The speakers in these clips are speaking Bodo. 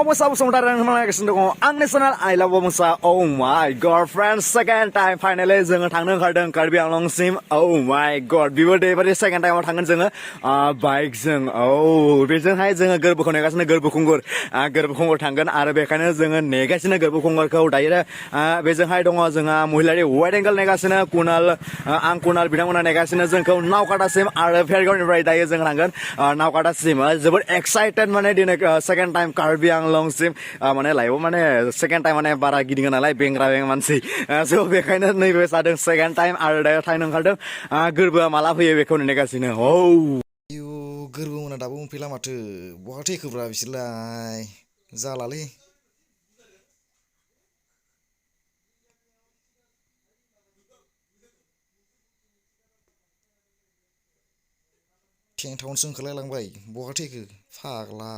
Abangcha sementara mengaksikan dong national I love Abangcha. Oh my god friends, second time finally जोङो थांनो ओंखारदों कार्बि आंलंसिम. Oh my god, बिबो देबारि second time थांगोन जोङो बाइकजों. औ बेजोंहाय जोङो गोरबोखौ नेगासिनो गोरबोखुंगुर थांगोन आरो बेखायनो जोङो नेगासिनो गोरबोखुंगुरखौ दायो बेजोंहाय दङ जोंहा महिलारि वाइड एंगल नेगासिनो आं कुनाल बिथांमोना नेगासिनो जोंखौ नावकाटासिम आरो भेरगावनिफ्राय दायो जों थांगोन नावकाटासिम. जोबोद एक्साइटेड माने दिनै सेकेन्ड टाइम कार्बि आंलंसिम माने लाइफआव माने सेकेन्ड टाइम माने बारा गिदिङो नालाय बेंग्रा मानसि स' बेखायनो नैबे जादों सेकेन्ड टाइम आरो दायो थांनो ओंखारदों गोरबोआ माला फैयो बेखौ नेगासिनो. औ गोरबो मोना दाबो मोनफैला माथो बहा थैखोब्रा बिसोरलाय जालालै. टेन टाउनसो ओंखारलायलांबाय बहा थैखो फाग्ला.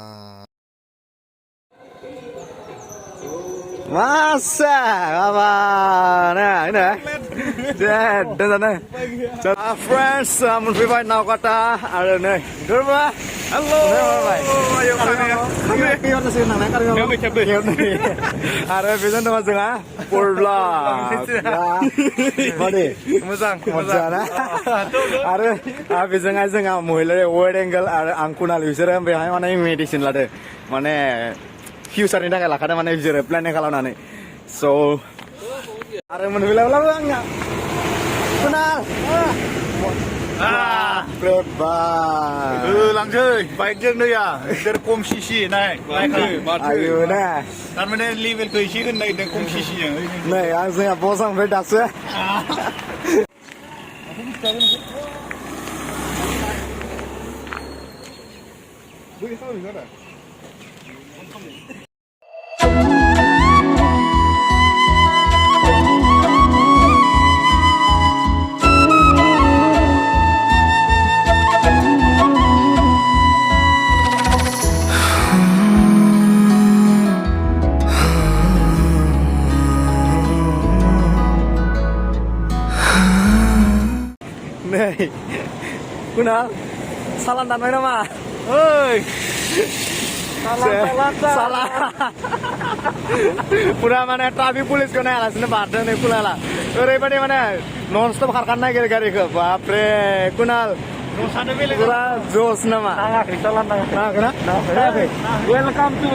Masa apa nah ini dan friends menfirmai Naukata ada nih berapa halo ayo kami harus sini nang kami ada bisa teman tengah purla mana moza na ada bisa nggak sih nggak mulai wide angle ada angkunan user yang berani mana medicine lah deh mana future ini kan lah karena mana future plan yang kalau nane so ada mana bilang enggak kenal berbang langsung baik je nih ya terkom sisi naik ayo nah kan mana level tu isi kan naik terkom sisi yang nah yang saya bosang beda sih nih Kunal salah dan main nama hei salah pura mana traffic police ko na ala sini badan nih Kunal orebadi mana non stop kharkan naik gari ke bapre Kunal pura jos nama welcome to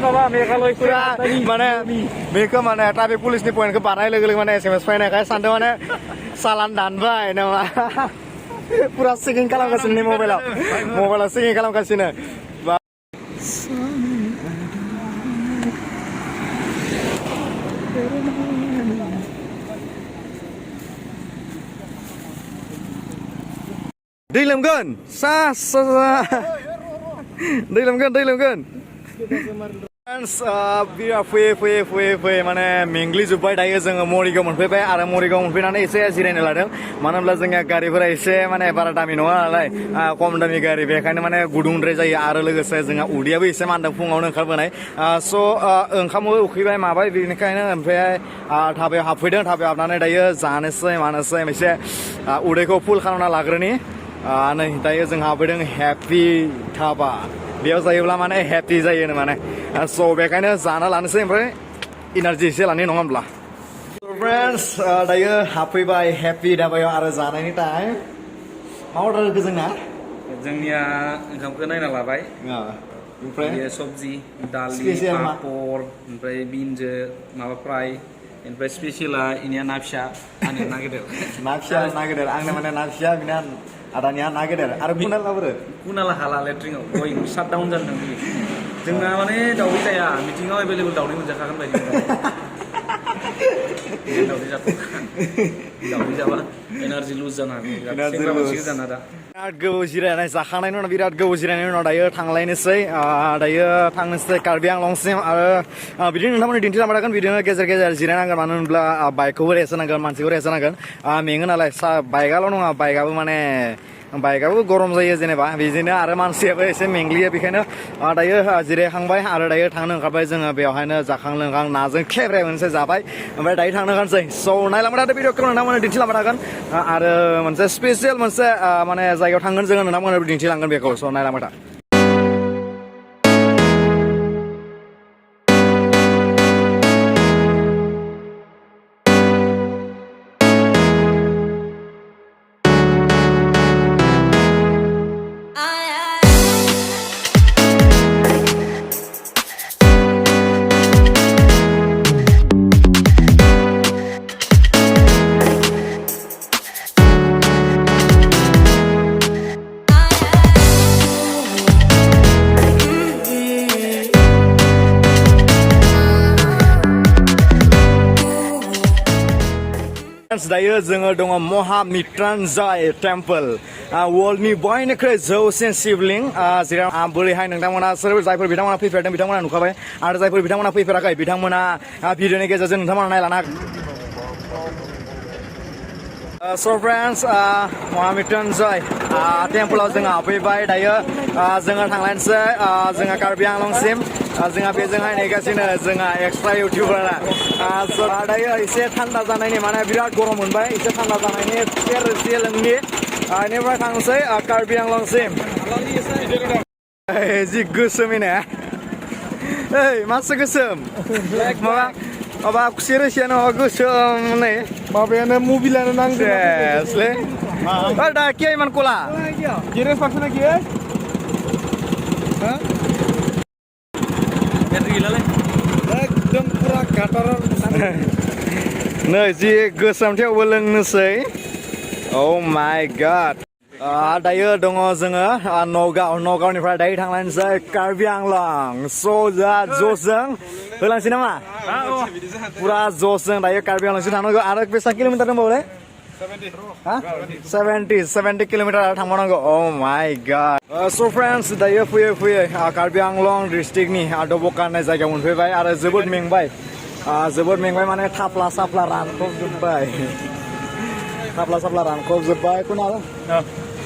Baba Meghalaya pura mana traffic police ni point ke barai lagi mana SMS fine kayak sande mana salan dan bay nama pura singing kalam ke sini mobile singing kalam ke sini Dilemkan dilemkan friends biar fui माने मेंग्लि जुबबाय दायो जोङो मरिगाव मोनफैबाय आरो मरिगाव मोनफैनानै एसे जिरायनो लादों मानो होनब्ला जोंनिया गारिफोरा एसे माने बारा दामि नङा नालाय खम दामि गारि बेखायनो माने गुदुंद्राय जायो आरो लोगोसे जोंहा उदैयाबो एसे मानदों फुङावनो ओंखारबोनाय स' ओंखामबो उखैबाय माबाय बेनिखायनो ओमफ्राय धाबायाव हाबफैदों धाबायाव हाबनानै दायो जानोसै मानोसै एसे उदैखौ फुल खालामना लाग्रोनि नै दायो जों हाबफैदों हेपि धाबा बेयाव जायोब्ला माने हेपि जायो माने स' बेखायनो जाना लानोसै ओमफ्राय इनार्जि एसे लानो नङा होनब्ला फ्रेन्ड्स दायो हाबफैबाय हेपि धाबायाव आरो जानायनि टाइम मा अर्डार होखो जोंनिया ओंखामखौ नायना लाबाय ओमफ्राय सबजि दालि पापर ओमफ्राय बिनजो माबा फ्राय ओमफ्राय स्पेसियला इनिया ना फिसा आंनो ना गेदेर आंनो माने ना फिसा बिना आदानिया ना गेदेर आरो कुनाला हाला लेट्रिंआव गय शाट डाउन जादों जोंना माने दावदै जाया मिटिंआव एभेलेबल दावदै मोनजाखागोन बायदि दावदै जाबा एनार्जि लुज जानो हागौ बिराद गोबाव जिरायनाय जाखांनायनि उनाव बिराद गोबाव जिरायनायनि उनाव दायो थांलायनोसै दायो थांनोसै कार्बि आंलंसिम आरो बिदिनो नोंथांमोननि दिन्थिलांबाय थागोन बिदिनो गेजेर गेजेर जिरायनांगोन मानो होनब्ला बाइकखौबो रेस्ट होनांगोन मानसिखौ रेस्ट होनांगोन मेङो नालाय बाइकआल' नङा बाइकआबो माने बाइकआबो गरम जायो जेनेबा बिदिनो आरो मानसियाबो एसे मेंग्लियो बेखायनो दायो जिरायखांबाय आरो दायो थांनो ओंखारबाय जोङो बेवहायनो जाखां लोंखां नाजों खेब्रे मोनसे जाबाय ओमफ्राय दायो थांनो ओंखारसै स' नायलांबाय थादो भिडिअखौ नोंथांमोननो दिन्थिलांबाय थागोन आरो मोनसे स्पेसियेल मोनसे माने जायगायाव थांगोन जोङो नोंथांमोननो दिन्थिलांगोन बेखौ स' नायलांबाय था Dayo जोङो दङ Maha Mrityunjay Temple worldनि बयनिख्रुइ जौसिन शिवलिंग जेराव बोरैहाय नोंथांमोना सोरबा जायफोर बिथांमोना फैफेरदों बिथांमोना नुखाबाय आरो जायफोर बिथांमोना फैफेराखै बिथांमोना भिडिअनि गेजेरजों नोंथांमोना नायलानो हागोन So friends Maha Mrityunjay Temple आव जोङो फैबाय दायो जोङो थांलायनोसै जोङो कार्बि आंलंसिम जोंहा बेजोंहाय नेगासिनो जोंहा एक्सट्रा इउटिउबारा दायो एसे थान्दा जानायनि माने बिराद गरम मोनबाय एसे थान्दा जानायनि शिलंनि बेनिफ्राय थांसै कार्बि आंलंसिम जि गोसोमैनो ओइ मासो गोसोम माबा खुसे रोसियानो गोसोम नै माबायानो मबिलानो नांगौलै दा किया इमान कला गिरेस पारसेन्ट ना किया एकदम पुरा गाटार नै जि गोसोम थेवबो लोंनोसै Oh my god दायो दङ जोङो नगावनिफ्राय दायो थांलायनोसै कार्बि आंलं स' दा ज'सजों होलांसै नामा पुरा ज'सजों दायो कार्बि आंलंसिम थांनांगौ आरो बेसेबां किल'मिटार दंबावोलै 70 किल'मिटार थांबावनांगौ Oh my god so friends दायो फैयै फैयै कार्बि आंलं डिस्ट्रिक्टनि दब'का होननाय जायगायाव मोनफैबाय आरो जोबोद मेंबाय माने थाफ्ला साफ्ला रानख्रबजोब्बाय कुनाल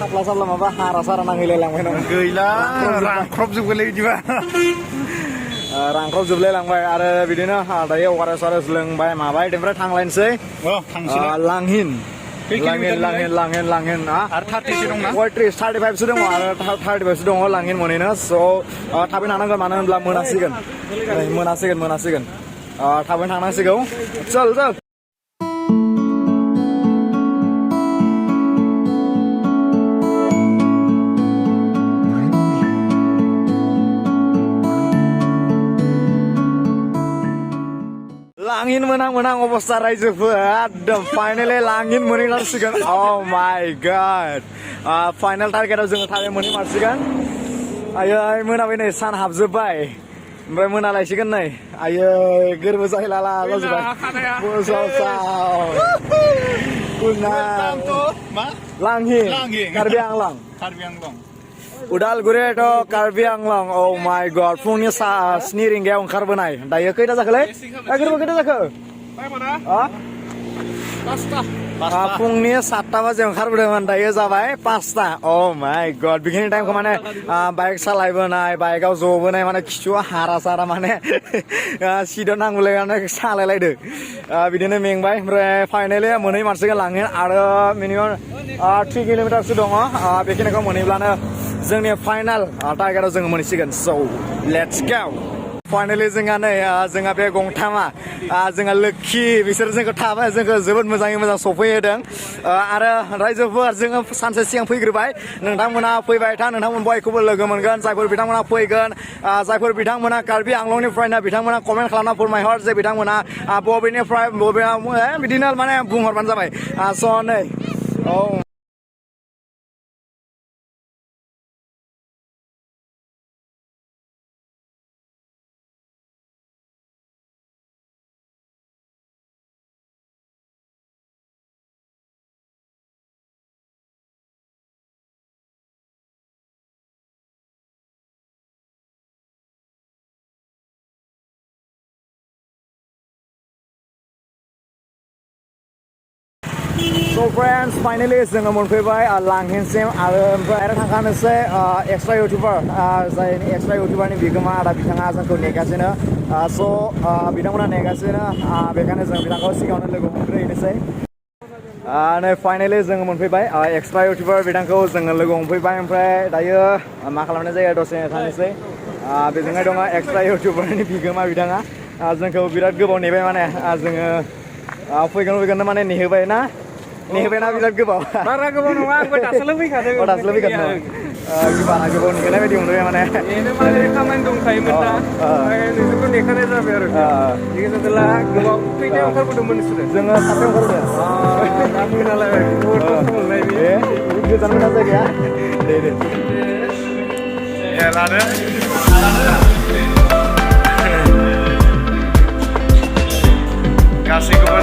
थाफ्ला साफ्ला माबा हारा सारा नांहैलायलांबाय नामा गैला रानख्रबजोबगोलै बिदिबा रानख्रबजोबलायलांबाय आरो बिदिनो दायो अआरएस लोंबाय माबाय बेनिफ्राय थांलायनोसै लांहिन आरो 30 दंना 35सो दङ आरो 35सो दङ लांहिन मोनहैनो स' थाबैनो थांनांगोन मानो होनब्ला मोनासिगोन थाबैनो थांनांसिगौ चल लांहिन मोनां अबस्था रायजोफोर एकदम फाइनेलि लांहिन मोनहैनांसिगोन Oh my god फाइनेल टारगेटआव जोङो थाबै मोनहैमारसिगोन आयै मोनाबाय नै सान हाबजोब्बाय ओमफ्राय मोनालायसिगोन नै आयै गोरबो जाहैलाला जाजोब्बाय लांहिन Karbi Anglong Udalguri to Karbi Anglong Oh my god फुंनि 7 रिंगायाव ओंखारबोनाय दायो खैथा जाखोलै गोरबो खैथा जाखो फुंनि 7 बाजियाव ओंखारबोदोंमोन दायो जाबाय 5 Oh my god बेखिनि टाइमखौ माने बाइक सालायबोनाय बाइकआव जबोनाय माने खिचुआ हारा सारा माने सिदा नांगौलायनानै सालायलायदों बिदिनो मेंबाय ओमफ्राय फाइनेलि मोनहैमारसिगोन लांहिन आरो मिनिमाम 3 किल'मिटारसो दङ बेखिनिखौ मोनहैब्लानो जोंनि फाइनाल टारगेटआव जोङो मोनहैसिगोन So let's go फाइनेलि जोंहा बे गंथामा जोंहा लोखि बिसोर जोंखौ जोबोद मोजाङै मोजां सफैहोदों आरो रायजोफोर जोङो सानसे सिगां फैग्रोबाय नोंथांमोना फैबाय था नोंथांमोन बयखौबो लोगो मोनगोन जायफोर बिथांमोना फैगोन जायफोर बिथांमोना कार्बि आंलंनिफ्रायनो बिथांमोना कमेन्ट खालामना फोरमायहर जे बिथांमोना बबेनिफ्राय बिदिनो माने बुंहरबानो जाबाय स' नै So friends, finally जोङो मोनफैबाय लांहिनसिम आरो थांखानोसै एक्सट्रा इउटिउबार जायनि एक्सट्रा इउटिउबारनि बिगोमा आदा बिथाङा जोंखौ नेगासिनो स' बिथांमोना नेगासिनो बेखायनो जों बिथांखौ सिगाङावनो लोगो मोनग्रोहैनोसै नै फाइनेलि जोङो मोनफैबाय एक्सट्रा इउटिउबार बिथांखौ जोङो लोगो मोनफैबाय ओमफ्राय दायो मा खालामनाय जायो दसे थांनोसै बेजोंहाय दङ एक्सट्रा इउटिउबारनि बिगोमा बिथाङा जोंखौ बिराद गोबाव नेबाय माने जोङो फैगोन माने नेहोबायना बिराद गोबाव बारा गोबाव नङा आंबो दासो फैखादों बारा गोबाव नेनाय बायदि मोनबाय माने खामानि दंखायोमोन दा नोंसोरखौ नेखानाय जाबाय आरो बिदिनो गोबाव खैथायाव ओंखारबोदोंमोन नोंसोरो जोङो 7 ओंखारबोदों दा मोनालायबाय बहुद खस्थ' मोनलाय बे गोजान जायगाया लादो गासैखौबो